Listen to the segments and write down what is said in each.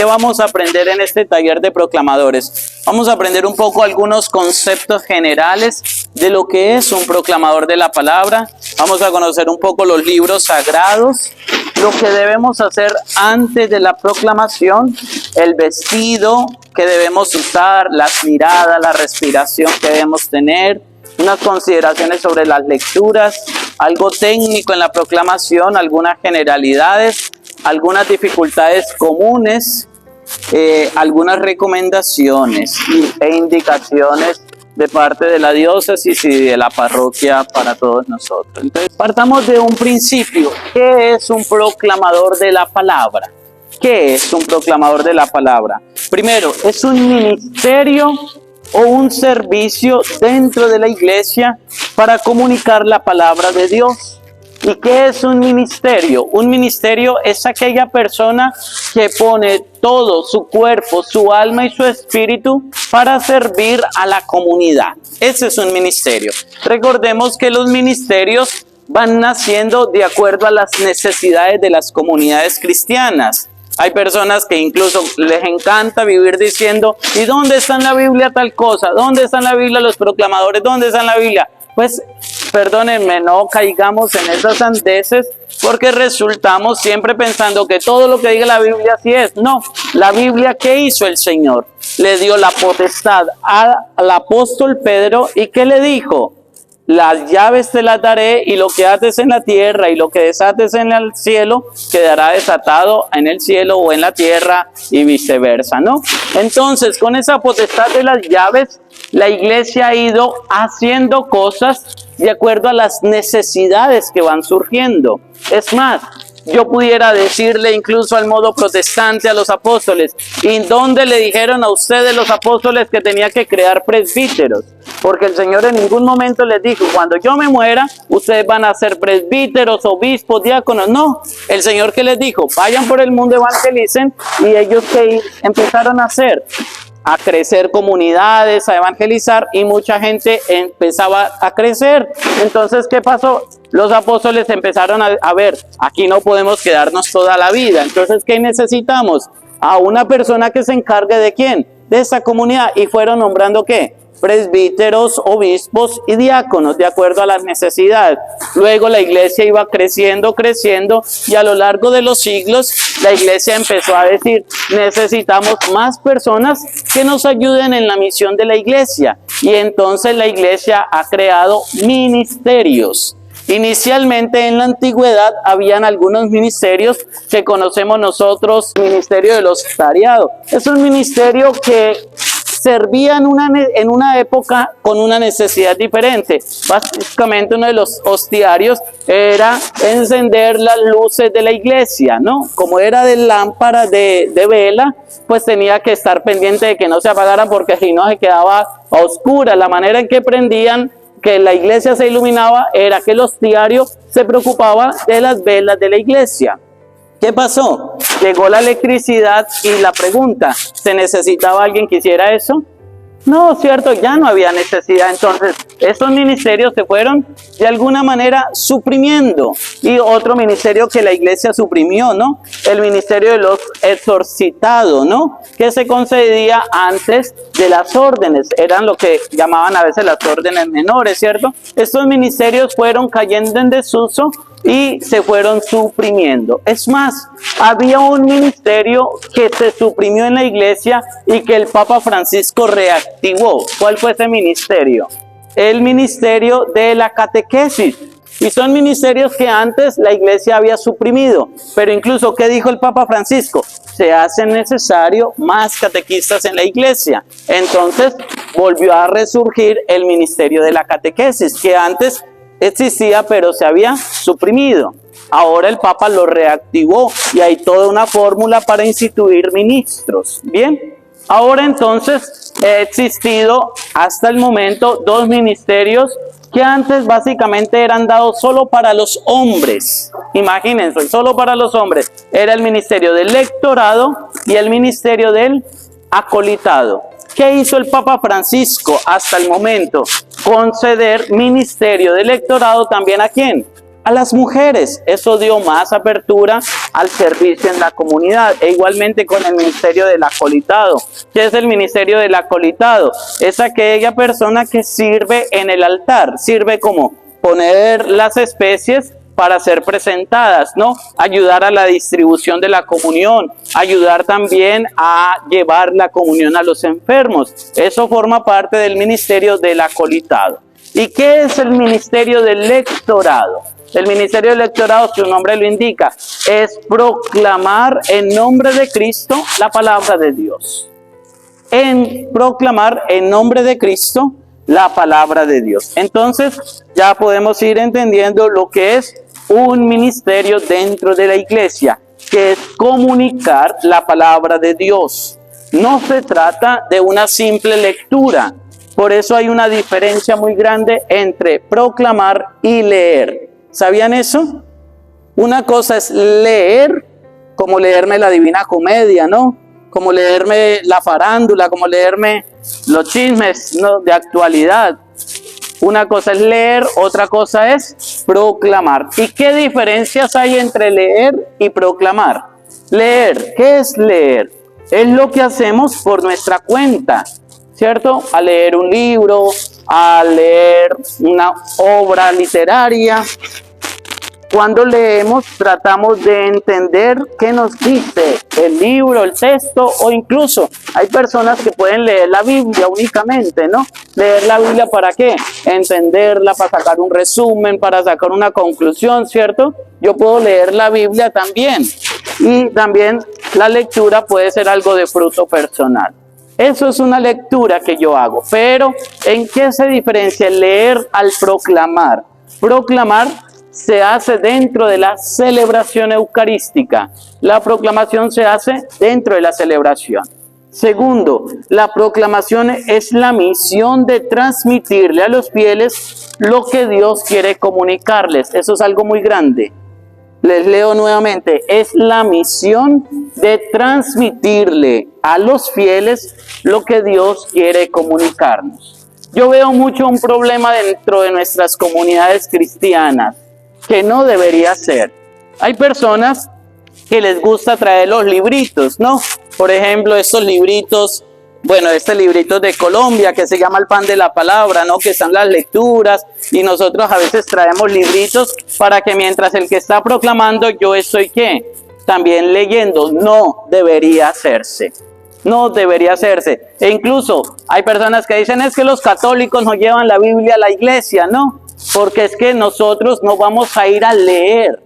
¿Qué vamos a aprender en este taller de proclamadores? Vamos a aprender un poco algunos conceptos generales de lo que es un proclamador de la palabra. Vamos a conocer un poco los libros sagrados, lo que debemos hacer antes de la proclamación, el vestido que debemos usar, las miradas, la respiración que debemos tener, unas consideraciones sobre las lecturas, algo técnico en la proclamación, algunas generalidades, algunas dificultades comunes, algunas recomendaciones e indicaciones de parte de la diócesis y de la parroquia para todos nosotros. Entonces, partamos de un principio. ¿Qué es un proclamador de la palabra? ¿Qué es un proclamador de la palabra? Primero, es un ministerio o un servicio dentro de la iglesia para comunicar la palabra de Dios. ¿Y qué es un ministerio? Un ministerio es aquella persona que pone todo su cuerpo, su alma y su espíritu para servir a la comunidad. Ese es un ministerio. Recordemos que los ministerios van naciendo de acuerdo a las necesidades de las comunidades cristianas. Hay personas que incluso les encanta vivir diciendo, ¿y dónde está en la Biblia tal cosa? ¿Dónde está en la Biblia los proclamadores? ¿Dónde está en la Biblia? Pues, perdónenme, no caigamos en esas sandeces porque resultamos siempre pensando que todo lo que diga la Biblia así es. No, la Biblia, ¿qué hizo el Señor? Le dio la potestad al apóstol Pedro y ¿qué le dijo? Las llaves te las daré y lo que ates en la tierra y lo que desates en el cielo quedará desatado en el cielo o en la tierra y viceversa, ¿no? Entonces, con esa potestad de las llaves, la iglesia ha ido haciendo cosas de acuerdo a las necesidades que van surgiendo. Es más, yo pudiera decirle incluso al modo protestante a los apóstoles, ¿y dónde le dijeron a ustedes los apóstoles que tenía que crear presbíteros? Porque el Señor en ningún momento les dijo, cuando yo me muera, ustedes van a ser presbíteros, obispos, diáconos. No, el Señor que les dijo, vayan por el mundo, evangelicen, y ellos que empezaron a hacer, a crecer comunidades, a evangelizar, y mucha gente empezaba a crecer. Entonces, ¿qué pasó? Los apóstoles empezaron a ver, aquí no podemos quedarnos toda la vida. Entonces, ¿qué necesitamos? A una persona que se encargue ¿de quién? De esa comunidad. Y fueron nombrando ¿qué? Presbíteros, obispos y diáconos, de acuerdo a las necesidades. Luego la iglesia iba creciendo, y a lo largo de los siglos, la iglesia empezó a decir, necesitamos más personas que nos ayuden en la misión de la iglesia. Y entonces la iglesia ha creado ministerios. Inicialmente en la antigüedad habían algunos ministerios que conocemos nosotros, ministerio del hostariado. Es un ministerio que servía en una época con una necesidad diferente. Básicamente uno de los hostiarios era encender las luces de la iglesia, ¿no? Como era de lámpara de vela, pues tenía que estar pendiente de que no se apagaran porque si no se quedaba a oscuras. La manera en que prendían que la iglesia se iluminaba era que el hostiario se preocupaba de las velas de la iglesia. ¿Qué pasó? Llegó la electricidad y la pregunta, ¿se necesitaba alguien que hiciera eso? No, cierto, ya no había necesidad. Entonces, estos ministerios se fueron de alguna manera suprimiendo. Y otro ministerio que la iglesia suprimió, ¿no? El ministerio de los exorcitados, ¿no? Que se concedía antes de las órdenes. Eran lo que llamaban a veces las órdenes menores, ¿cierto? Estos ministerios fueron cayendo en desuso y se fueron suprimiendo. Es más, había un ministerio que se suprimió en la iglesia y que el Papa Francisco reactivó. ¿Cuál fue ese ministerio? El ministerio de la catequesis. Y son ministerios que antes la iglesia había suprimido. Pero incluso, ¿qué dijo el Papa Francisco? Se hace necesario más catequistas en la iglesia. Entonces, volvió a resurgir el ministerio de la catequesis, que antes existía pero se había suprimido. Ahora el Papa lo reactivó y hay toda una fórmula para instituir ministros. Bien, ahora entonces ha existido hasta el momento dos ministerios que antes básicamente eran dados solo para los hombres. Imagínense, solo para los hombres. Era el ministerio del lectorado y el ministerio del acolitado. ¿Qué hizo el Papa Francisco hasta el momento? Conceder ministerio de lectorado también ¿a quién? a las mujeres. Eso dio más apertura al servicio en la comunidad. E igualmente con el ministerio del acolitado. ¿Qué es el ministerio del acolitado? Es aquella persona que sirve en el altar. Sirve como poner las especies para ser presentadas, ¿no? Ayudar a la distribución de la comunión, ayudar también a llevar la comunión a los enfermos. Eso forma parte del ministerio del acolitado. ¿Y qué es el ministerio del lectorado? El ministerio del lectorado, su nombre lo indica, es proclamar en nombre de Cristo la palabra de Dios. Proclamar en nombre de Cristo la palabra de Dios. Entonces, ya podemos ir entendiendo lo que es un ministerio dentro de la iglesia, que es comunicar la palabra de Dios. No se trata de una simple lectura. Por eso hay una diferencia muy grande entre proclamar y leer. ¿Sabían eso? Una cosa es leer, como leerme la Divina Comedia, ¿no? Como leerme la farándula, como leerme los chismes, ¿no?, de actualidad. Una cosa es leer, otra cosa es proclamar. ¿Y qué diferencias hay entre leer y proclamar? Leer, ¿qué es leer? Es lo que hacemos por nuestra cuenta, ¿cierto? A leer un libro, a leer una obra literaria. Cuando leemos, tratamos de entender qué nos dice el libro, el texto, o incluso hay personas que pueden leer la Biblia únicamente, ¿no? Leer la Biblia ¿para qué? Entenderla, para sacar un resumen, para sacar una conclusión, ¿cierto? Yo puedo leer la Biblia también. Y también la lectura puede ser algo de fruto personal. Eso es una lectura que yo hago. Pero, ¿en qué se diferencia el leer al proclamar? Proclamar se hace dentro de la celebración eucarística. La proclamación se hace dentro de la celebración. Segundo, la proclamación es la misión de transmitirle a los fieles lo que Dios quiere comunicarles. Eso es algo muy grande. Les leo nuevamente. Es la misión de transmitirle a los fieles lo que Dios quiere comunicarnos. Yo veo mucho un problema dentro de nuestras comunidades cristianas, que no debería ser. Hay personas que les gusta traer los libritos, ¿no? Por ejemplo, estos libritos, bueno, este librito de Colombia que se llama El Pan de la Palabra, ¿no? Que están las lecturas, y nosotros a veces traemos libritos para que mientras el que está proclamando, yo estoy, ¿qué? También leyendo. No debería hacerse. No debería hacerse. E incluso hay personas que dicen, es que los católicos no llevan la Biblia a la iglesia, ¿no? Porque es que nosotros no vamos a ir a leer.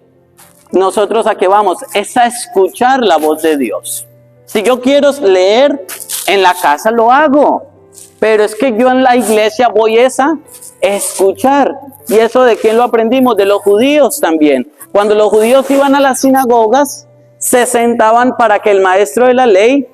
Nosotros ¿a qué vamos? Es a escuchar la voz de Dios. Si yo quiero leer, en la casa lo hago. Pero es que yo en la iglesia voy a escuchar. ¿Y eso de quién lo aprendimos? De los judíos también. Cuando los judíos iban a las sinagogas, se sentaban para que el maestro de la ley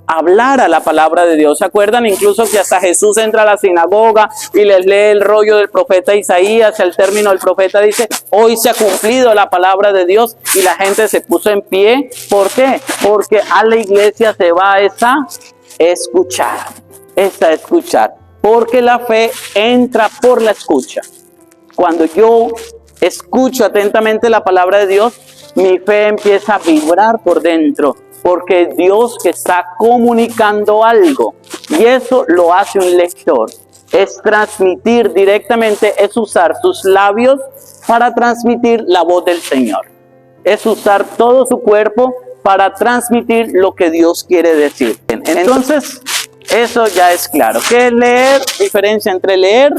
hablara la palabra de Dios. ¿Se acuerdan? Incluso que hasta Jesús entra a la sinagoga y les lee el rollo del profeta Isaías. Al término el profeta dice, hoy se ha cumplido la palabra de Dios, y la gente se puso en pie. ¿Por qué? Porque a la iglesia se va a escuchar. Porque la fe entra por la escucha. Cuando yo escucho atentamente la palabra de Dios, mi fe empieza a vibrar por dentro. Porque Dios que está comunicando algo, y eso lo hace un lector. Es transmitir directamente, es usar sus labios para transmitir la voz del Señor. Es usar todo su cuerpo para transmitir lo que Dios quiere decir. Entonces, eso ya es claro. ¿Qué es leer? Diferencia entre leer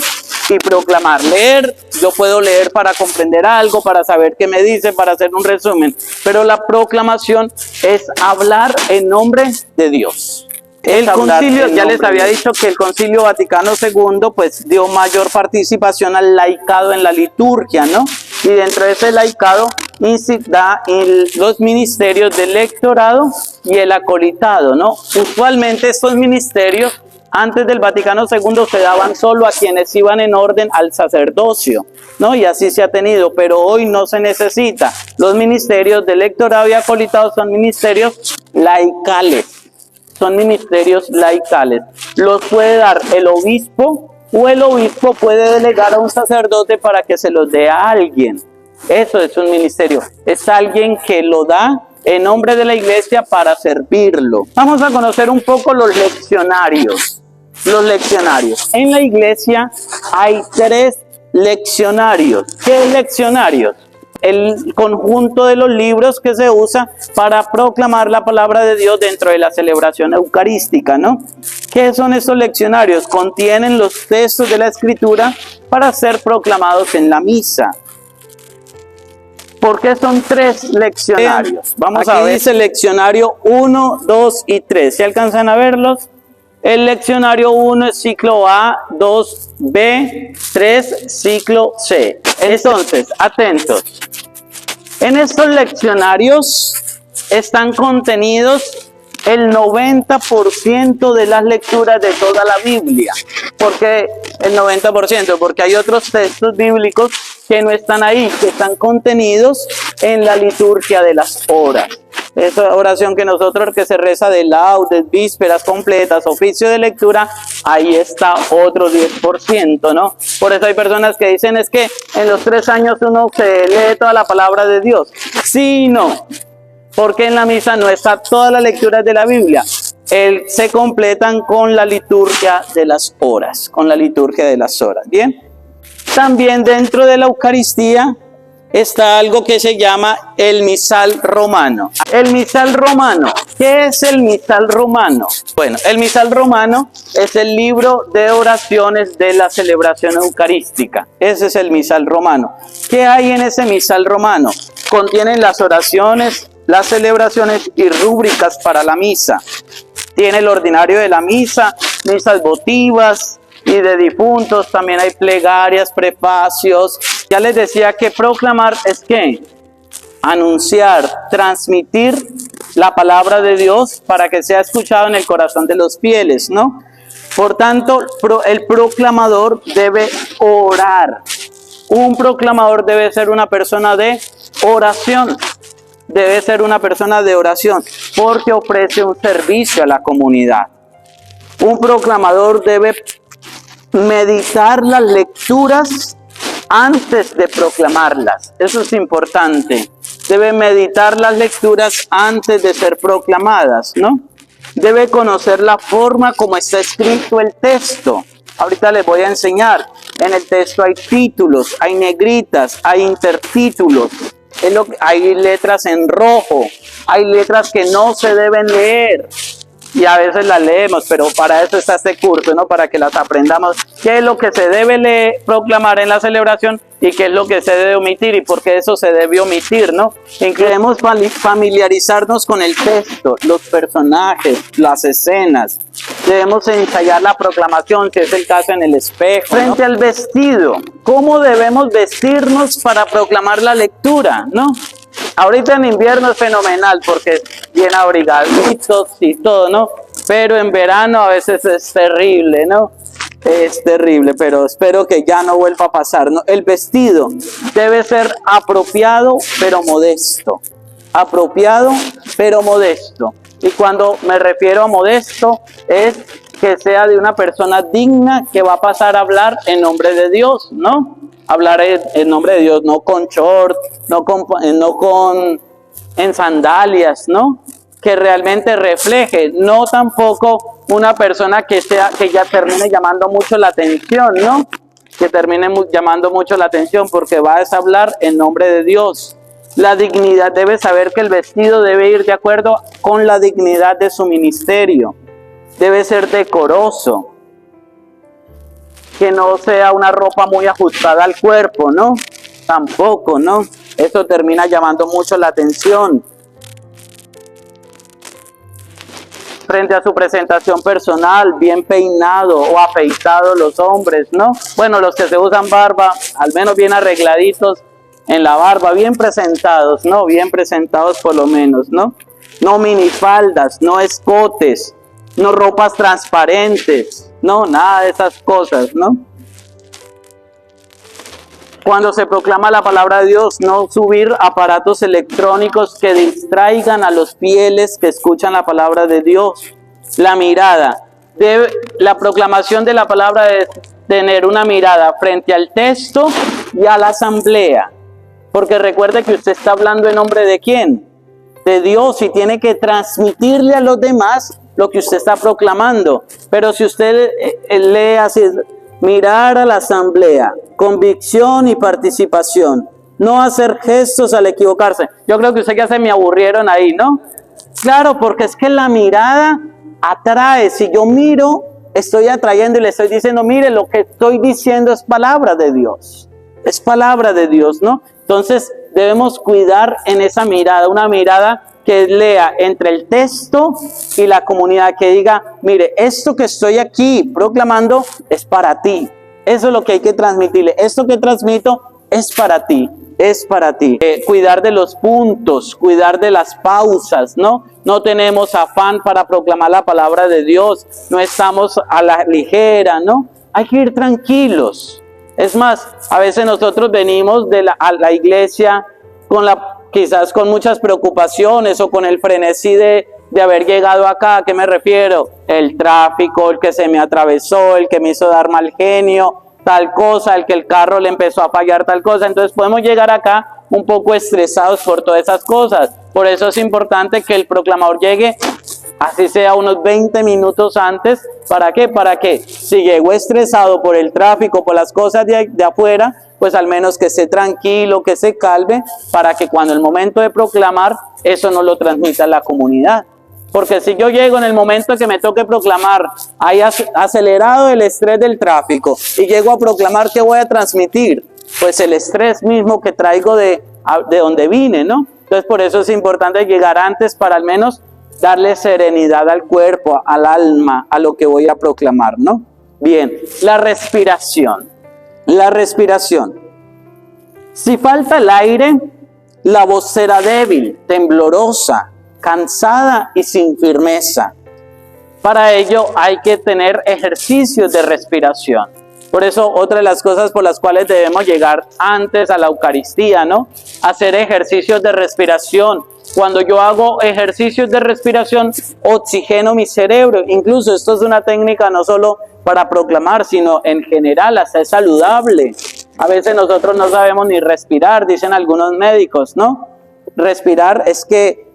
y proclamar. Leer, yo puedo leer para comprender algo, para saber qué me dice, para hacer un resumen. Pero la proclamación es hablar en nombre de Dios. El concilio, ya les había dicho que el Concilio Vaticano II pues dio mayor participación al laicado en la liturgia, ¿no? Y dentro de ese laicado da los ministerios del lectorado y el acolitado, ¿no? Usualmente estos ministerios antes del Vaticano II se daban solo a quienes iban en orden al sacerdocio, ¿no? Y así se ha tenido, pero hoy no se necesita. Los ministerios de lectorado y acolitado son ministerios laicales. Son ministerios laicales. Los puede dar el obispo, o el obispo puede delegar a un sacerdote para que se los dé a alguien. Eso es un ministerio. Es alguien que lo da en nombre de la iglesia para servirlo. Vamos a conocer un poco los leccionarios. Los leccionarios. En la iglesia hay 3 leccionarios. ¿Qué leccionarios? El conjunto de los libros que se usa para proclamar la palabra de Dios dentro de la celebración eucarística, ¿no? ¿Qué son estos leccionarios? Contienen los textos de la Escritura para ser proclamados en la misa. ¿Por qué son 3 leccionarios? Vamos a ver. Dice leccionario 1, 2 y 3. ¿Se alcanzan a verlos? El leccionario 1 es ciclo A, 2 B, 3 ciclo C. Entonces, atentos. En estos leccionarios están contenidos el 90% de las lecturas de toda la Biblia. ¿Por qué el 90%? Porque hay otros textos bíblicos que no están ahí, que están contenidos en la liturgia de las horas. Esa oración que nosotros que se reza de laudes, vísperas completas, oficio de lectura, ahí está otro 10%, ¿no? Por eso hay personas que dicen es que en los 3 años uno se lee toda la palabra de Dios. Sí y no, porque en la misa no está toda la lectura de la Biblia. Se completan con la liturgia de las horas, con la liturgia de las horas, ¿bien? También dentro de la Eucaristía está algo que se llama el misal romano. El misal romano, ¿qué es el misal romano? Bueno, el misal romano es el libro de oraciones de la celebración eucarística. Ese es el misal romano. ¿Qué hay en ese misal romano? Contienen las oraciones, las celebraciones y rúbricas para la misa. Tiene el ordinario de la misa, misas votivas y de difuntos, también hay plegarias, prefacios. Ya les decía que proclamar es ¿qué? Anunciar, transmitir la palabra de Dios para que sea escuchado en el corazón de los fieles, ¿no? Por tanto, el proclamador debe orar. Un proclamador debe ser una persona de oración. Debe ser una persona de oración porque ofrece un servicio a la comunidad. Un proclamador debe meditar las lecturas antes de proclamarlas. Eso es importante. Debe meditar las lecturas antes de ser proclamadas, ¿no? Debe conocer la forma como está escrito el texto. Ahorita les voy a enseñar. En el texto hay títulos, hay negritas, hay intertítulos. Hay letras en rojo, hay letras que no se deben leer. Y a veces las leemos, pero para eso está este curso, ¿no? Para que las aprendamos. ¿Qué es lo que se debe leer, proclamar en la celebración y qué es lo que se debe omitir y por qué eso se debe omitir, ¿no? Debemos familiarizarnos con el texto, los personajes, las escenas. Debemos ensayar la proclamación, si es el caso en el espejo, ¿no? Frente al vestido, ¿cómo debemos vestirnos para proclamar la lectura, ¿no? Ahorita en invierno es fenomenal porque bien abrigaditos y todo, ¿no? Pero en verano a veces es terrible, ¿no? Es terrible, pero espero que ya no vuelva a pasar, ¿no? El vestido debe ser apropiado pero modesto. Apropiado pero modesto. Y cuando me refiero a modesto es que sea de una persona digna que va a pasar a hablar en nombre de Dios, ¿no? Hablar en nombre de Dios, no con short, en sandalias, ¿no? Que realmente refleje, no tampoco una persona que ya termine llamando mucho la atención, ¿no? Que termine llamando mucho la atención porque va a hablar en nombre de Dios. La dignidad, debe saber que el vestido debe ir de acuerdo con la dignidad de su ministerio. Debe ser decoroso. Que no sea una ropa muy ajustada al cuerpo, ¿no? Tampoco, ¿no? Eso termina llamando mucho la atención. Frente a su presentación personal, bien peinado o afeitado los hombres, ¿no? Bueno, los que se usan barba, al menos bien arregladitos en la barba, bien presentados, ¿no? Bien presentados por lo menos, ¿no? No minifaldas, no escotes, no ropas transparentes, no, nada de esas cosas, ¿no? Cuando se proclama la palabra de Dios, no subir aparatos electrónicos que distraigan a los fieles que escuchan la palabra de Dios. La mirada. La proclamación de la palabra debe tener una mirada frente al texto y a la asamblea. Porque recuerde que usted está hablando en nombre de ¿quién? De Dios, y tiene que transmitirle a los demás lo que usted está proclamando. Pero si usted lee así, mirar a la asamblea, convicción y participación, no hacer gestos al equivocarse. Yo creo que usted ya se me aburrieron ahí, ¿no? Claro, porque es que la mirada atrae. Si yo miro, estoy atrayendo y le estoy diciendo, mire, lo que estoy diciendo es palabra de Dios. Es palabra de Dios, ¿no? Entonces debemos cuidar en esa mirada, una mirada que lea entre el texto y la comunidad, que diga, mire, esto que estoy aquí proclamando es para ti. Eso es lo que hay que transmitirle. Esto que transmito es para ti. Es para ti. Cuidar de los puntos, cuidar de las pausas, ¿no? No tenemos afán para proclamar la palabra de Dios. No estamos a la ligera, ¿no? Hay que ir tranquilos. Es más, a veces nosotros venimos a la iglesia quizás con muchas preocupaciones o con el frenesí de haber llegado acá. ¿A qué me refiero? El tráfico, el que se me atravesó, el que me hizo dar mal genio, tal cosa, el que el carro le empezó a fallar tal cosa. Entonces podemos llegar acá un poco estresados por todas esas cosas. Por eso es importante que el proclamador llegue, así sea unos 20 minutos antes. ¿Para qué? Para que si llegó estresado por el tráfico, por las cosas de afuera, pues al menos que esté tranquilo, que se calme, para que cuando el momento de proclamar, eso no lo transmita a la comunidad. Porque si yo llego en el momento que me toque proclamar, hay acelerado el estrés del tráfico, y llego a proclamar, ¿qué voy a transmitir? Pues el estrés mismo que traigo de donde vine, ¿no? Entonces por eso es importante llegar antes para al menos darle serenidad al cuerpo, al alma, a lo que voy a proclamar, ¿no? Bien, la respiración. La respiración. Si falta el aire, la voz será débil, temblorosa, cansada y sin firmeza. Para ello hay que tener ejercicios de respiración. Por eso otra de las cosas por las cuales debemos llegar antes a la Eucaristía, ¿no? Hacer ejercicios de respiración. Cuando yo hago ejercicios de respiración, oxigeno mi cerebro. Incluso esto es una técnica no solo para proclamar, sino en general, hasta es saludable. A veces nosotros no sabemos ni respirar, dicen algunos médicos, ¿no? Respirar es que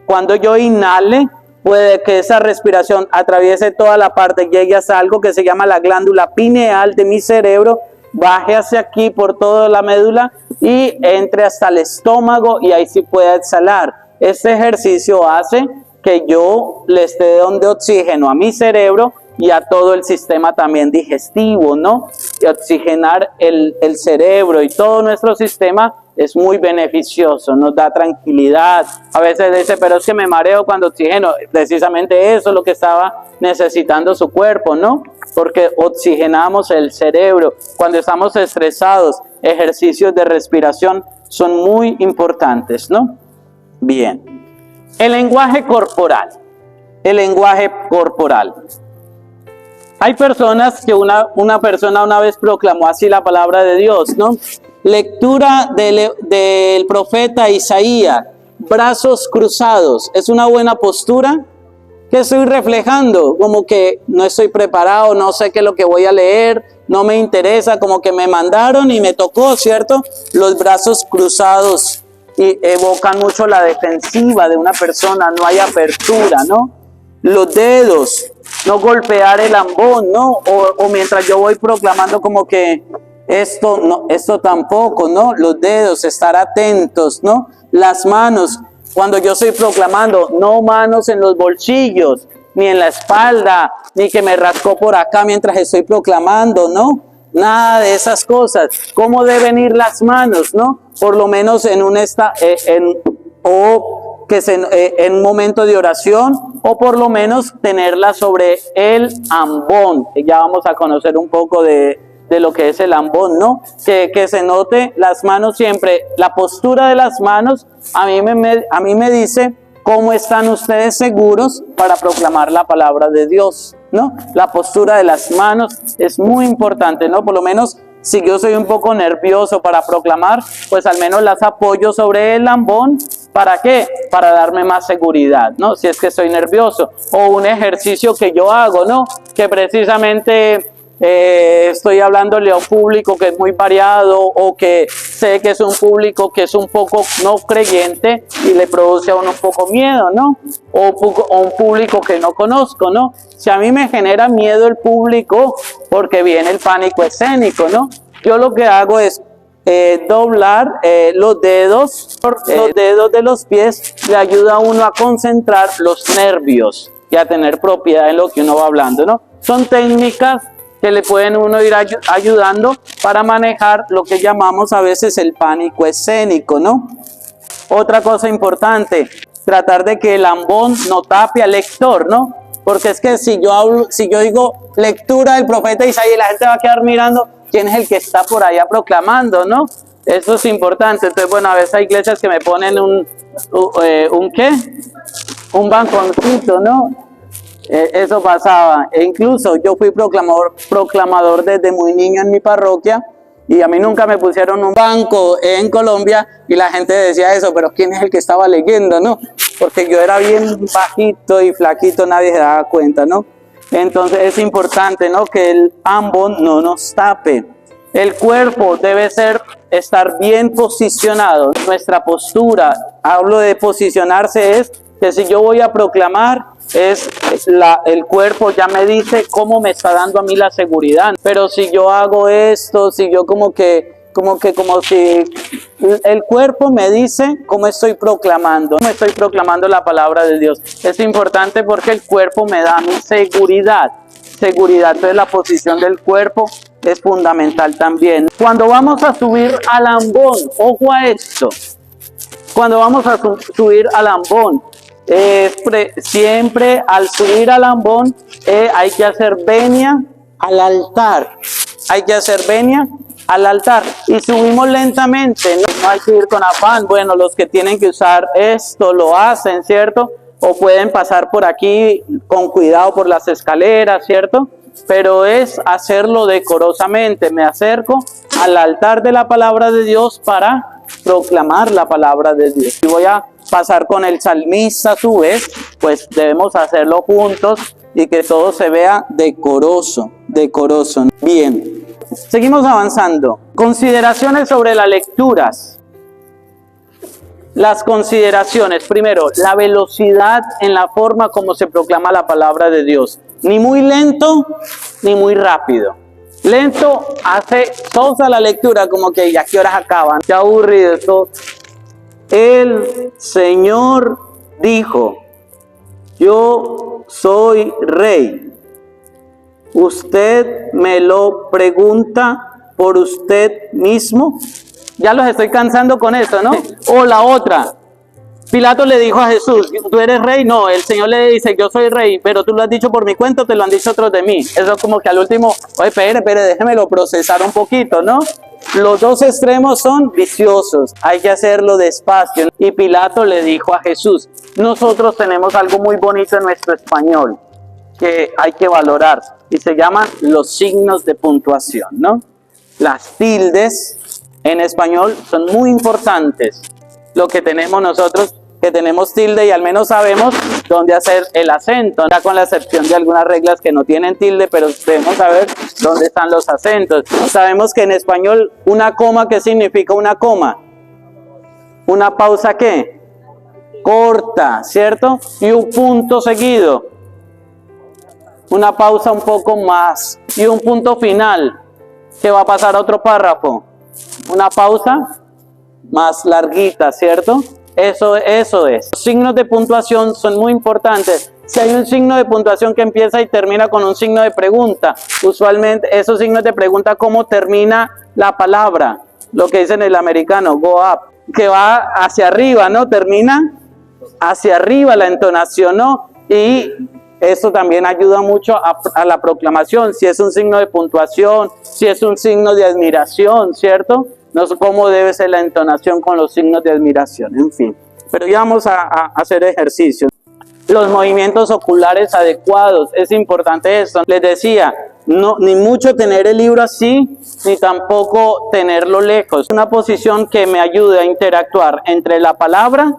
cuando yo inhale, puede que esa respiración atraviese toda la parte, llegue hasta algo que se llama la glándula pineal de mi cerebro, baje hacia aquí por toda la médula y entre hasta el estómago, y ahí sí pueda exhalar. Este ejercicio hace que yo le esté dando oxígeno a mi cerebro y a todo el sistema también digestivo, ¿no? Y oxigenar el cerebro y todo nuestro sistema es muy beneficioso, nos da tranquilidad. A veces dice, pero es que me mareo cuando oxigeno. Precisamente eso es lo que estaba necesitando su cuerpo, ¿no? Porque oxigenamos el cerebro. Cuando estamos estresados, ejercicios de respiración son muy importantes, ¿no? Bien. El lenguaje corporal. El lenguaje corporal. Hay personas que una persona una vez proclamó así la palabra de Dios, ¿no? Lectura del profeta Isaías, brazos cruzados. ¿Es una buena postura? ¿Qué estoy reflejando? Como que no estoy preparado, no sé qué es lo que voy a leer, no me interesa, como que me mandaron y me tocó, ¿cierto? Los brazos cruzados y evocan mucho la defensiva de una persona, no hay apertura, ¿no? Los dedos, no golpear el ambón, ¿no? O mientras yo voy proclamando como que esto no, esto tampoco, ¿no? Los dedos, estar atentos, ¿no? Las manos, cuando yo estoy proclamando, no manos en los bolsillos, ni en la espalda, ni que me rascó por acá mientras estoy proclamando, ¿no? Nada de esas cosas. ¿Cómo deben ir las manos, no? Por lo menos en un en un momento de oración, o por lo menos tenerla sobre el ambón. Ya vamos a conocer un poco de lo que es el ambón, ¿no? Que se note las manos siempre, la postura de las manos a mí me dice cómo están ustedes seguros para proclamar la palabra de Dios, ¿no? La postura de las manos es muy importante, ¿no? Por lo menos si yo soy un poco nervioso para proclamar, pues al menos las apoyo sobre el ambón. ¿Para qué? Para darme más seguridad, ¿no? Si es que estoy nervioso. O un ejercicio que yo hago, ¿no? Que precisamente estoy hablándole a un público que es muy variado o que sé que es un público que es un poco no creyente y le produce a uno un poco miedo, ¿no? O un público que no conozco, ¿no? Si a mí me genera miedo el público porque viene el pánico escénico, ¿no? Yo lo que hago es doblar los dedos de los pies, le ayuda a uno a concentrar los nervios y a tener propiedad en lo que uno va hablando, ¿no? Son técnicas que le pueden uno ir ayudando para manejar lo que llamamos a veces el pánico escénico, ¿no? Otra cosa importante, tratar de que el ambón no tape al lector, ¿no? Porque es que si yo digo lectura del profeta Isaías, la gente va a quedar mirando quién es el que está por allá proclamando, ¿no? Eso es importante. Entonces, bueno, a veces hay iglesias que me ponen un ¿qué? Un banconcito, ¿no? Eso pasaba. E incluso yo fui proclamador desde muy niño en mi parroquia y a mí nunca me pusieron un banco en Colombia y la gente decía eso, pero ¿quién es el que estaba leyendo, no? Porque yo era bien bajito y flaquito, nadie se daba cuenta, ¿no? Entonces es importante, ¿no?, que el ambón no nos tape. El cuerpo debe estar bien posicionado. Nuestra postura, hablo de posicionarse, es que si yo voy a proclamar, el cuerpo ya me dice cómo me está dando a mí la seguridad. Pero si yo hago esto, si yo como si el cuerpo me dice cómo estoy proclamando la palabra de Dios. Es importante porque el cuerpo me da mi seguridad. Entonces la posición del cuerpo es fundamental también. Cuando vamos a subir al ambón, ojo a esto, cuando vamos a subir al ambón, siempre al subir al ambón hay que hacer venia al altar. Y subimos lentamente, no hay que ir con afán. Bueno, los que tienen que usar esto lo hacen, ¿cierto? O pueden pasar por aquí con cuidado por las escaleras, ¿cierto? Pero es hacerlo decorosamente. Me acerco al altar de la palabra de Dios para proclamar la palabra de Dios. Y voy a pasar con el salmista a su vez, pues debemos hacerlo juntos y que todo se vea decoroso. Bien, seguimos avanzando. Consideraciones sobre las lecturas. Las consideraciones, primero, la velocidad en la forma como se proclama la palabra de Dios. Ni muy lento, ni muy rápido. Lento hace sosa la lectura, como que ya qué horas acaban, qué aburrido esto. El Señor dijo, yo soy rey. Usted me lo pregunta por usted mismo. Ya los estoy cansando con eso, ¿no? O la otra. Pilato le dijo a Jesús, ¿tú eres rey? No, el Señor le dice, yo soy rey, pero tú lo has dicho por mi cuenta o te lo han dicho otros de mí. Eso es como que al último, oye, espere, déjemelo procesar un poquito, ¿no? Los dos extremos son viciosos, hay que hacerlo despacio. Y Pilato le dijo a Jesús, nosotros tenemos algo muy bonito en nuestro español que hay que valorar y se llaman los signos de puntuación, ¿no? Las tildes en español son muy importantes. Lo que tenemos nosotros, que tenemos tilde y al menos sabemos dónde hacer el acento, ya con la excepción de algunas reglas que no tienen tilde, pero debemos saber dónde están los acentos. Sabemos que en español una coma, ¿qué significa una coma? Una pausa, ¿qué? Corta, ¿cierto? Y un punto seguido. Una pausa un poco más. Y un punto final, que va a pasar a otro párrafo. Una pausa más larguita, ¿cierto? Eso es. Los signos de puntuación son muy importantes. Si hay un signo de puntuación que empieza y termina con un signo de pregunta, usualmente esos signos de pregunta, ¿cómo termina la palabra? Lo que dice en el americano, go up, que va hacia arriba, ¿no? Termina hacia arriba la entonación, ¿no? Y eso también ayuda mucho a la proclamación, si es un signo de puntuación, si es un signo de admiración, ¿cierto? No sé cómo debe ser la entonación con los signos de admiración, en fin. Pero ya vamos a hacer ejercicio. Los movimientos oculares adecuados, es importante esto. Les decía, no, ni mucho tener el libro así, ni tampoco tenerlo lejos. Una posición que me ayude a interactuar entre la palabra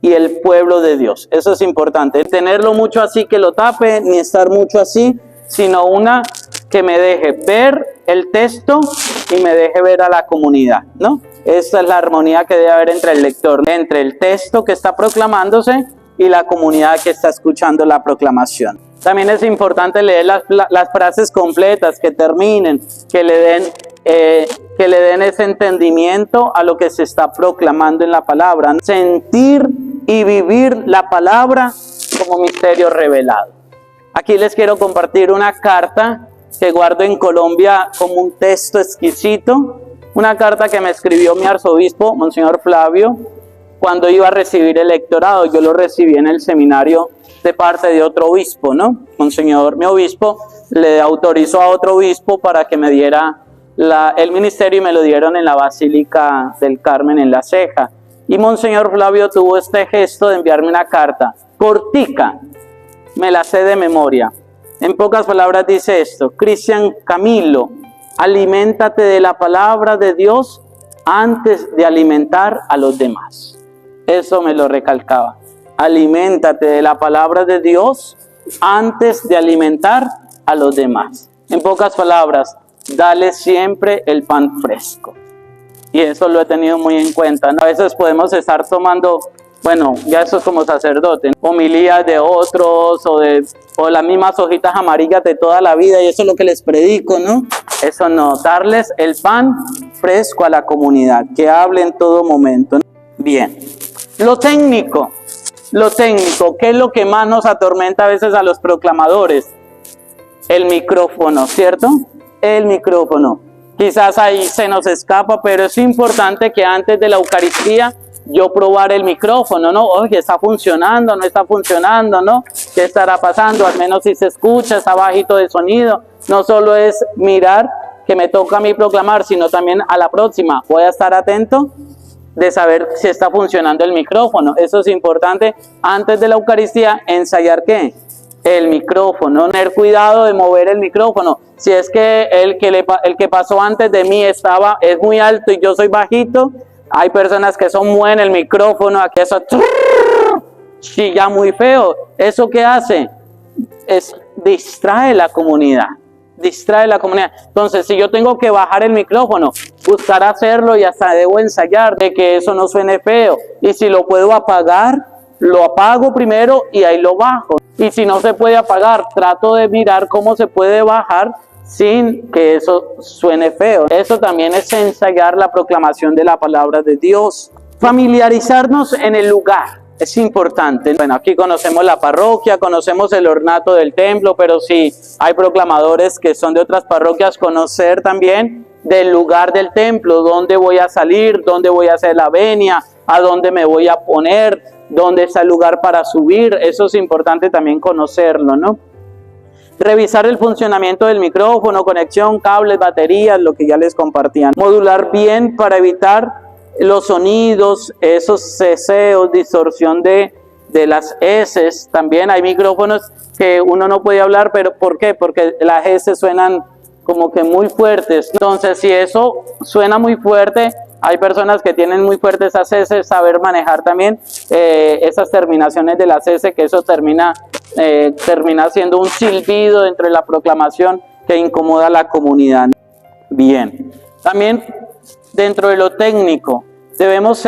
y el pueblo de Dios. Eso es importante. Tenerlo mucho así que lo tape, ni estar mucho así, sino una que me deje ver el texto y me deje ver a la comunidad, ¿no? Esta es la armonía que debe haber entre el lector, entre el texto que está proclamándose y la comunidad que está escuchando la proclamación. También es importante leer las frases completas, que terminen, que le den ese entendimiento a lo que se está proclamando en la palabra. Sentir y vivir la palabra como misterio revelado. Aquí les quiero compartir una carta que guardo en Colombia como un texto exquisito. Una carta que me escribió mi arzobispo, Monseñor Flavio, cuando iba a recibir el lectorado. Yo lo recibí en el seminario de parte de otro obispo, ¿no? Monseñor, mi obispo, le autorizó a otro obispo para que me diera el ministerio y me lo dieron en la Basílica del Carmen en La Ceja. Y Monseñor Flavio tuvo este gesto de enviarme una carta, cortica, me la sé de memoria. En pocas palabras dice esto: Cristian Camilo, aliméntate de la palabra de Dios antes de alimentar a los demás. Eso me lo recalcaba. Aliméntate de la palabra de Dios antes de alimentar a los demás. En pocas palabras, dale siempre el pan fresco. Y eso lo he tenido muy en cuenta, ¿no? A veces podemos estar tomando, bueno, ya eso es como sacerdote, ¿no? Homilías de otros o las mismas hojitas amarillas de toda la vida, y eso es lo que les predico, ¿no? Eso no, darles el pan fresco a la comunidad, que hable en todo momento, ¿no? Bien, lo técnico, ¿qué es lo que más nos atormenta a veces a los proclamadores? El micrófono, ¿cierto? El micrófono. Quizás ahí se nos escapa, pero es importante que antes de la Eucaristía yo probar el micrófono, ¿no? Oye, ¿está funcionando? ¿No está funcionando? ¿No? ¿Qué estará pasando? Al menos si se escucha, está bajito de sonido. No solo es mirar que me toca a mí proclamar, sino también a la próxima. Voy a estar atento de saber si está funcionando el micrófono. Eso es importante antes de la Eucaristía, ensayar ¿qué? El micrófono, tener cuidado de mover el micrófono. Si es que el que pasó antes de mí es muy alto y yo soy bajito, hay personas que mueven el micrófono, aquí eso chilla muy feo. ¿Eso qué hace? Distrae la comunidad. Entonces, si yo tengo que bajar el micrófono, buscar hacerlo y hasta debo ensayar de que eso no suene feo. Y si lo puedo apagar, lo apago primero y ahí lo bajo. Y si no se puede apagar, trato de mirar cómo se puede bajar sin que eso suene feo. Eso también es ensayar la proclamación de la palabra de Dios. Familiarizarnos en el lugar es importante. Bueno, aquí conocemos la parroquia, conocemos el ornato del templo, pero si hay proclamadores que son de otras parroquias, conocer también del lugar del templo, dónde voy a salir, dónde voy a hacer la venia, a dónde me voy a poner, dónde está el lugar para subir. Eso es importante también conocerlo, ¿no? Revisar el funcionamiento del micrófono, conexión, cables, baterías, lo que ya les compartían. Modular bien para evitar los sonidos, esos ceseos, distorsión de las heces. También hay micrófonos que uno no puede hablar, pero ¿por qué? Porque las heces suenan como que muy fuertes. Entonces, si eso suena muy fuerte, hay personas que tienen muy fuertes esas heces, saber manejar también esas terminaciones de las heces, que eso termina siendo un silbido dentro de la proclamación que incomoda a la comunidad. Bien, también dentro de lo técnico debemos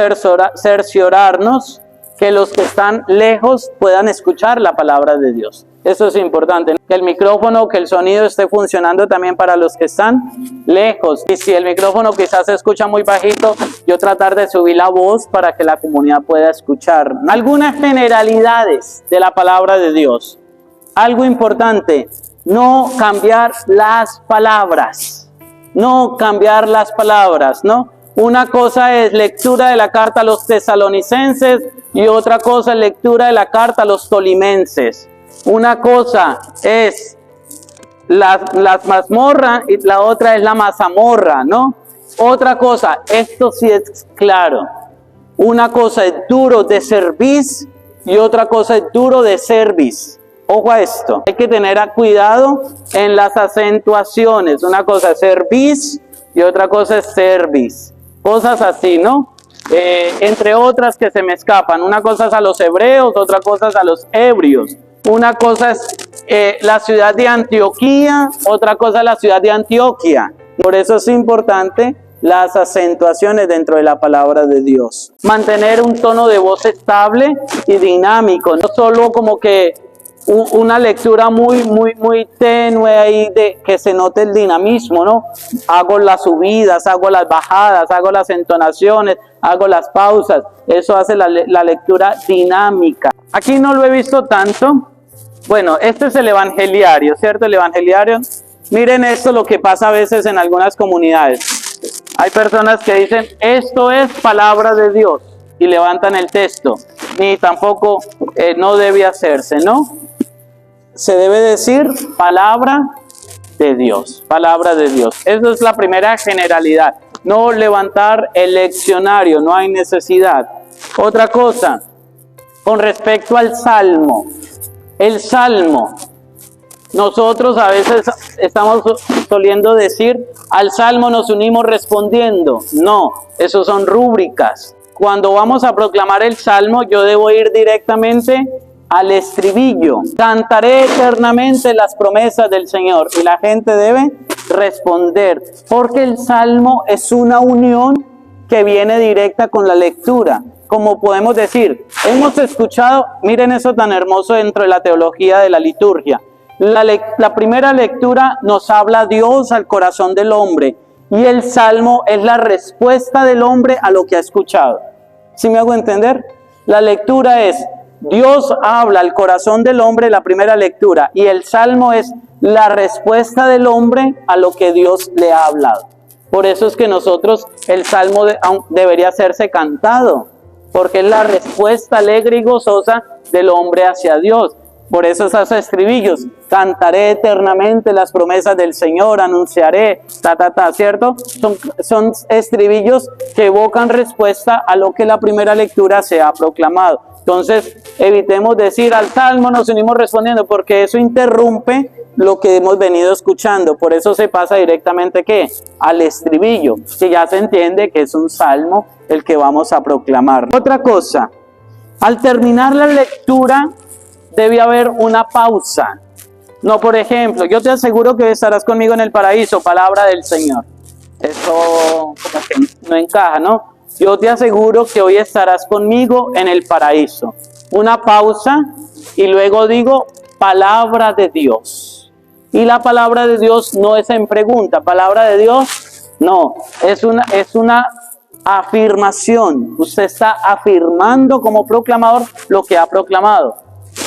cerciorarnos que los que están lejos puedan escuchar la palabra de Dios. Eso es importante, que el micrófono, que el sonido esté funcionando también para los que están lejos. Y si el micrófono quizás se escucha muy bajito, yo tratar de subir la voz para que la comunidad pueda escuchar. Algunas generalidades de la palabra de Dios. Algo importante, no cambiar las palabras. No cambiar las palabras, ¿no? Una cosa es lectura de la carta a los tesalonicenses y otra cosa es lectura de la carta a los tolimenses. Una cosa es la mazmorra y la otra es la mazamorra, ¿no? Otra cosa, esto sí es claro. Una cosa es duro de cerviz y otra cosa es duro de cerviz. Ojo a esto. Hay que tener cuidado en las acentuaciones. Una cosa es cerviz y otra cosa es cerviz. Cosas así, ¿no? Entre otras que se me escapan. Una cosa es a los hebreos, otra cosa es a los ebrios. Una cosa es la ciudad de Antioquía, otra cosa la ciudad de Antioquia. Por eso es importante las acentuaciones dentro de la palabra de Dios. Mantener un tono de voz estable y dinámico, no solo como que una lectura muy tenue ahí de que se note el dinamismo, ¿no? Hago las subidas, hago las bajadas, hago las entonaciones, hago las pausas. Eso hace la lectura dinámica. Aquí no lo he visto tanto. Bueno, este es el evangeliario, ¿cierto? El evangeliario. Miren esto, lo que pasa a veces en algunas comunidades. Hay personas que dicen, esto es palabra de Dios, y levantan el texto. Ni tampoco no debe hacerse, ¿no? Se debe decir palabra de Dios, palabra de Dios. Esa es la primera generalidad. No levantar el leccionario, no hay necesidad. Otra cosa, con respecto al salmo. El salmo, nosotros a veces estamos soliendo decir, al salmo nos unimos respondiendo. No, esos son rúbricas. Cuando vamos a proclamar el salmo, yo debo ir directamente al estribillo. Cantaré eternamente las promesas del Señor. Y la gente debe responder, porque el salmo es una unión que viene directa con la lectura. Como podemos decir, hemos escuchado, miren eso tan hermoso dentro de la teología de la liturgia. La primera lectura nos habla Dios al corazón del hombre, y el salmo es la respuesta del hombre a lo que ha escuchado. ¿Sí me hago entender? La lectura es Dios habla al corazón del hombre, la primera lectura, y el salmo es la respuesta del hombre a lo que Dios le ha hablado. Por eso es que nosotros, el salmo debería hacerse cantado, porque es la respuesta alegre y gozosa del hombre hacia Dios. Por eso esos estribillos, cantaré eternamente las promesas del Señor, anunciaré, ¿cierto? Son estribillos que evocan respuesta a lo que la primera lectura se ha proclamado. Entonces, evitemos decir al salmo nos unimos respondiendo, porque eso interrumpe lo que hemos venido escuchando. Por eso se pasa directamente, ¿qué? Al estribillo, que ya se entiende que es un salmo el que vamos a proclamar. Otra cosa, al terminar la lectura debe haber una pausa. No, por ejemplo, yo te aseguro que estarás conmigo en el paraíso, palabra del Señor. Eso como que no encaja, ¿no? Yo te aseguro que hoy estarás conmigo en el paraíso. Una pausa y luego digo palabra de Dios. Y la palabra de Dios no es en pregunta. Palabra de Dios, no. Es una afirmación. Usted está afirmando como proclamador lo que ha proclamado.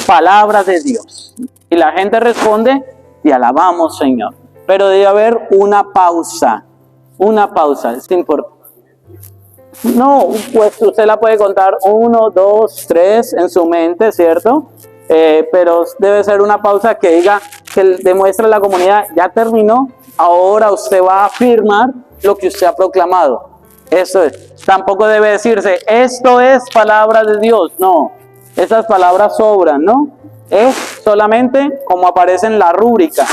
Palabra de Dios. Y la gente responde, te alabamos, Señor. Pero debe haber una pausa. Una pausa. Es importante. No, pues usted la puede contar 1, 2, 3 en su mente, ¿cierto? Pero debe ser una pausa que diga, que demuestre a la comunidad, ya terminó, ahora usted va a afirmar lo que usted ha proclamado. Eso es. Tampoco debe decirse, esto es palabra de Dios. No, esas palabras sobran, ¿no? Es solamente como aparece en la rúbrica,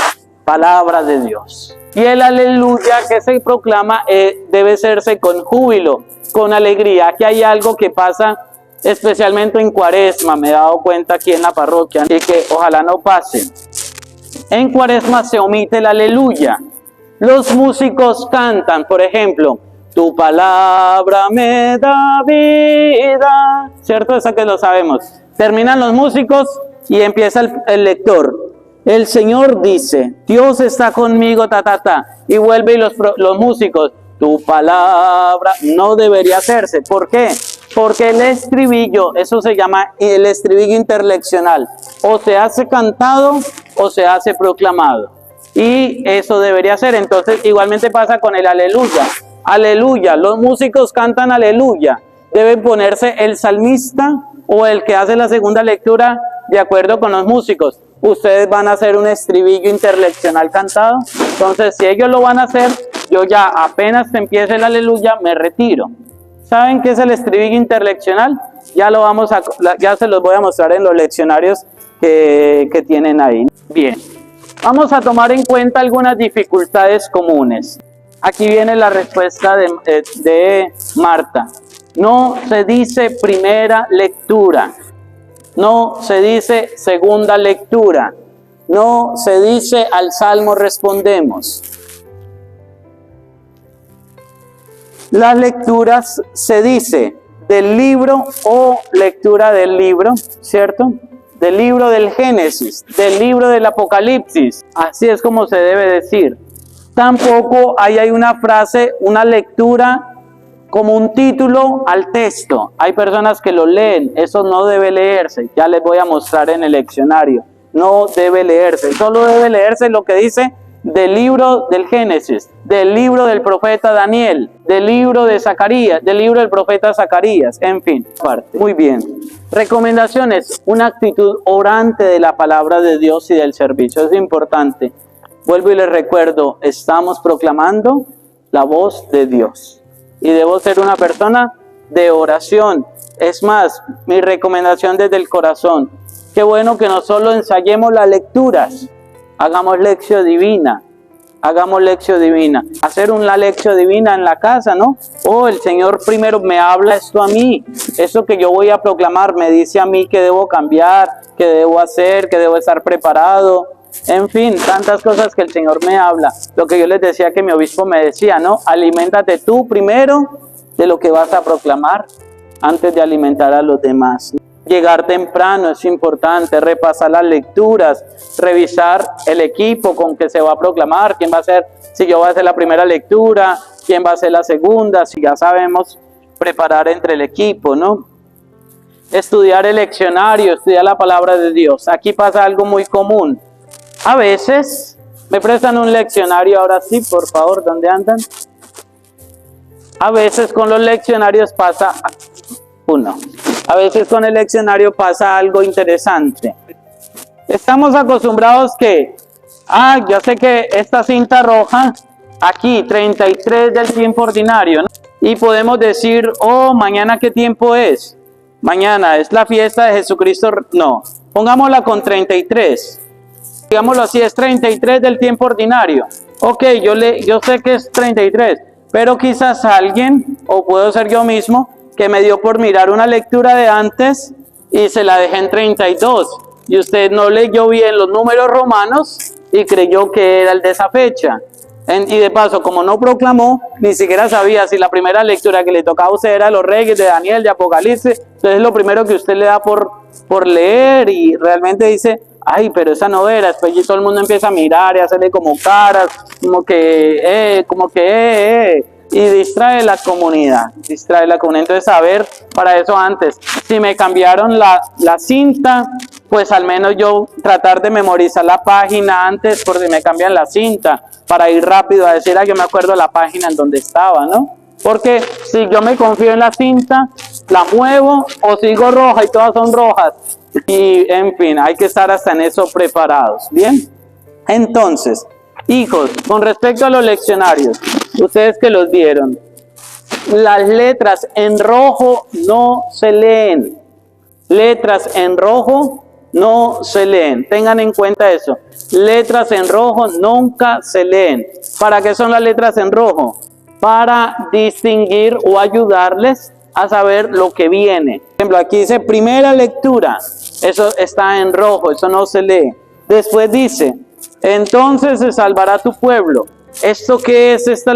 palabra de Dios. Y el aleluya que se proclama debe hacerse con júbilo, con alegría. Aquí hay algo que pasa especialmente en Cuaresma, me he dado cuenta aquí en la parroquia, y que ojalá no pase. En Cuaresma se omite el aleluya. Los músicos cantan, por ejemplo, tu palabra me da vida, ¿cierto? Eso que lo sabemos. Terminan los músicos y empieza el lector. El Señor dice, Dios está conmigo, y vuelve y los músicos, tu palabra no debería hacerse. ¿Por qué? Porque el estribillo, eso se llama el estribillo interleccional, o se hace cantado o se hace proclamado. Y eso debería ser. Entonces, igualmente pasa con el aleluya. Aleluya, los músicos cantan aleluya. Debe ponerse el salmista o el que hace la segunda lectura de acuerdo con los músicos. Ustedes van a hacer un estribillo interleccional cantado. Entonces, si ellos lo van a hacer, yo ya apenas empiece el aleluya, me retiro. ¿Saben qué es el estribillo interleccional? Ya se los voy a mostrar en los leccionarios que tienen ahí. Bien, vamos a tomar en cuenta algunas dificultades comunes. Aquí viene la respuesta de Marta. No se dice primera lectura. No se dice segunda lectura. no se dice al salmo respondemos. Las lecturas se dice del libro o lectura del libro, ¿cierto? Del libro del Génesis, del libro del Apocalipsis. Así es como se debe decir. Tampoco ahí hay una frase, una lectura como un título al texto. Hay personas que lo leen, eso no debe leerse. Ya les voy a mostrar en el leccionario. No debe leerse, solo debe leerse lo que dice del libro del Génesis, del libro del profeta Daniel, del libro de Zacarías, del libro del profeta Zacarías, en fin, parte. Muy bien. Recomendaciones, una actitud orante de la palabra de Dios y del servicio, es importante. Vuelvo y les recuerdo, estamos proclamando la voz de Dios y debo ser una persona de oración. Es más, mi recomendación desde el corazón, qué bueno que no solo ensayemos las lecturas, hagamos lección divina, hacer una lección divina en la casa, ¿no? Oh, el Señor primero me habla esto a mí, eso que yo voy a proclamar me dice a mí que debo cambiar, que debo hacer, que debo estar preparado, en fin, tantas cosas que el Señor me habla. Lo que yo les decía que mi obispo me decía, ¿no? Aliméntate tú primero de lo que vas a proclamar antes de alimentar a los demás. Llegar temprano es importante, repasar las lecturas, revisar el equipo con que se va a proclamar, quién va a ser, si yo voy a hacer la primera lectura, quién va a hacer la segunda, si ya sabemos preparar entre el equipo, ¿no? Estudiar el leccionario, estudiar la palabra de Dios. Aquí pasa algo muy común. A veces, ¿me prestan un leccionario ahora sí, por favor? ¿Dónde andan? A veces con los leccionarios pasa... A veces con el leccionario pasa algo interesante. Estamos acostumbrados que, ya sé que esta cinta roja, aquí 33 del tiempo ordinario, ¿no? Y podemos decir, oh, mañana ¿qué tiempo es? Mañana es la fiesta de Jesucristo, no, pongámosla con 33. Digámoslo así, es 33 del tiempo ordinario. Ok, yo sé que es 33, pero quizás alguien, o puedo ser yo mismo, que me dio por mirar una lectura de antes y se la dejé en 32. Y usted no leyó bien los números romanos y creyó que era el de esa fecha. Y de paso, como no proclamó, ni siquiera sabía si la primera lectura que le tocaba a usted era los Reyes, de Daniel, de Apocalipsis. Entonces lo primero que usted le da por leer y realmente dice, ay, pero esa no era. Después todo el mundo empieza a mirar y a hacerle como caras, y distrae la comunidad. Entonces, saber para eso antes. Si me cambiaron la cinta, pues al menos yo tratar de memorizar la página antes por si me cambian la cinta, para ir rápido a decir, yo me acuerdo la página en donde estaba, ¿no? Porque si yo me confío en la cinta, la muevo o sigo roja y todas son rojas. Y en fin, hay que estar hasta en eso preparados. Bien, entonces, hijos, con respecto a los leccionarios, ustedes que los vieron, las letras en rojo no se leen. Letras en rojo no se leen. Tengan en cuenta eso. Letras en rojo nunca se leen. ¿Para qué son las letras en rojo? Para distinguir o ayudarles a saber lo que viene. Por ejemplo, aquí dice primera lectura. Eso está en rojo, eso no se lee. Después dice, entonces se salvará tu pueblo. ¿Esto qué es? Estas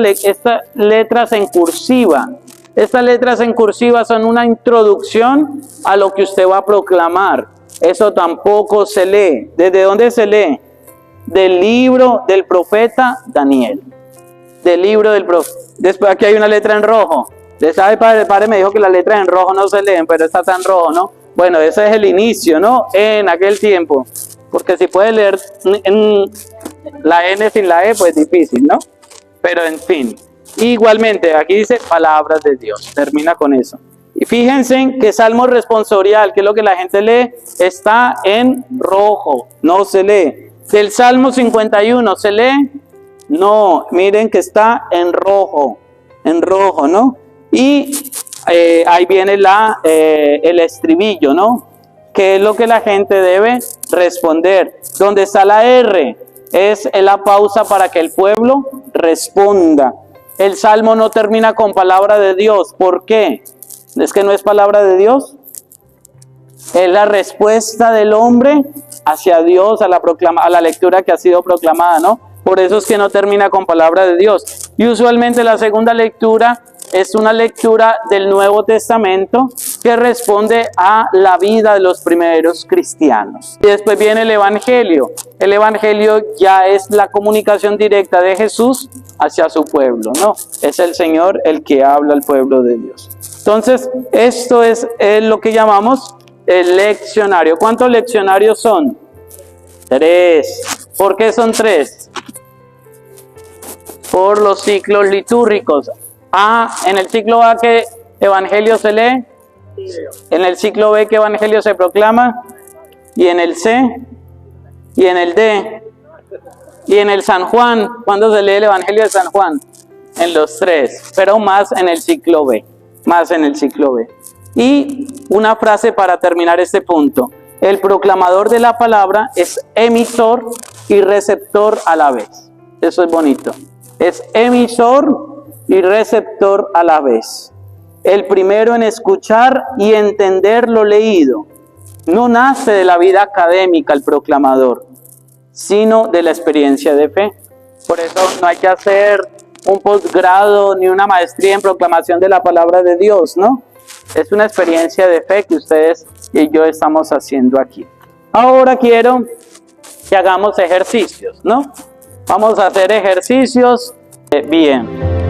letras en cursiva. Estas letras en cursiva son una introducción a lo que usted va a proclamar. Eso tampoco se lee. ¿Desde dónde se lee? Del libro del profeta Daniel. Del libro del profeta. Después aquí hay una letra en rojo. ¿Sabe, padre? El padre me dijo que las letras en rojo no se leen, pero esta está en rojo, ¿no? Bueno, ese es el inicio, ¿no? En aquel tiempo. Porque si puede leer en la N sin la E, pues difícil, ¿no? Pero en fin. Igualmente, aquí dice palabras de Dios. Termina con eso. Y fíjense que Salmo responsorial, que es lo que la gente lee, está en rojo. No se lee. Del Salmo 51, ¿se lee? No, miren que está en rojo. En rojo, ¿no? Y ahí viene el estribillo, ¿no? ¿Qué es lo que la gente debe responder? ¿Dónde está la R? Es la pausa para que el pueblo responda. El Salmo no termina con palabra de Dios. ¿Por qué? ¿Es que no es palabra de Dios? Es la respuesta del hombre hacia Dios, a la lectura que ha sido proclamada, ¿no? Por eso es que no termina con palabra de Dios. Y usualmente la segunda lectura es una lectura del Nuevo Testamento que responde a la vida de los primeros cristianos. Y después viene el Evangelio. El Evangelio ya es la comunicación directa de Jesús hacia su pueblo, ¿no? Es el Señor el que habla al pueblo de Dios. Entonces, esto es lo que llamamos el leccionario. ¿Cuántos leccionarios son? 3. ¿Por qué son 3? Por los ciclos litúrgicos. En el ciclo A, ¿qué evangelio se lee? En el ciclo B, ¿qué evangelio se proclama? Y en el C, y en el D, y en el San Juan. ¿Cuándo se lee el evangelio de San Juan? En los 3, pero más en el ciclo B. Más en el ciclo B. Y una frase para terminar este punto. El proclamador de la palabra es emisor y receptor a la vez. Eso es bonito. Es emisor y receptor a la vez. El primero en escuchar y entender lo leído. No nace de la vida académica el proclamador, sino de la experiencia de fe. Por eso no hay que hacer un posgrado ni una maestría en proclamación de la palabra de Dios, ¿no? Es una experiencia de fe que ustedes y yo estamos haciendo aquí. Ahora quiero que hagamos ejercicios, ¿no? Vamos a hacer ejercicios bien.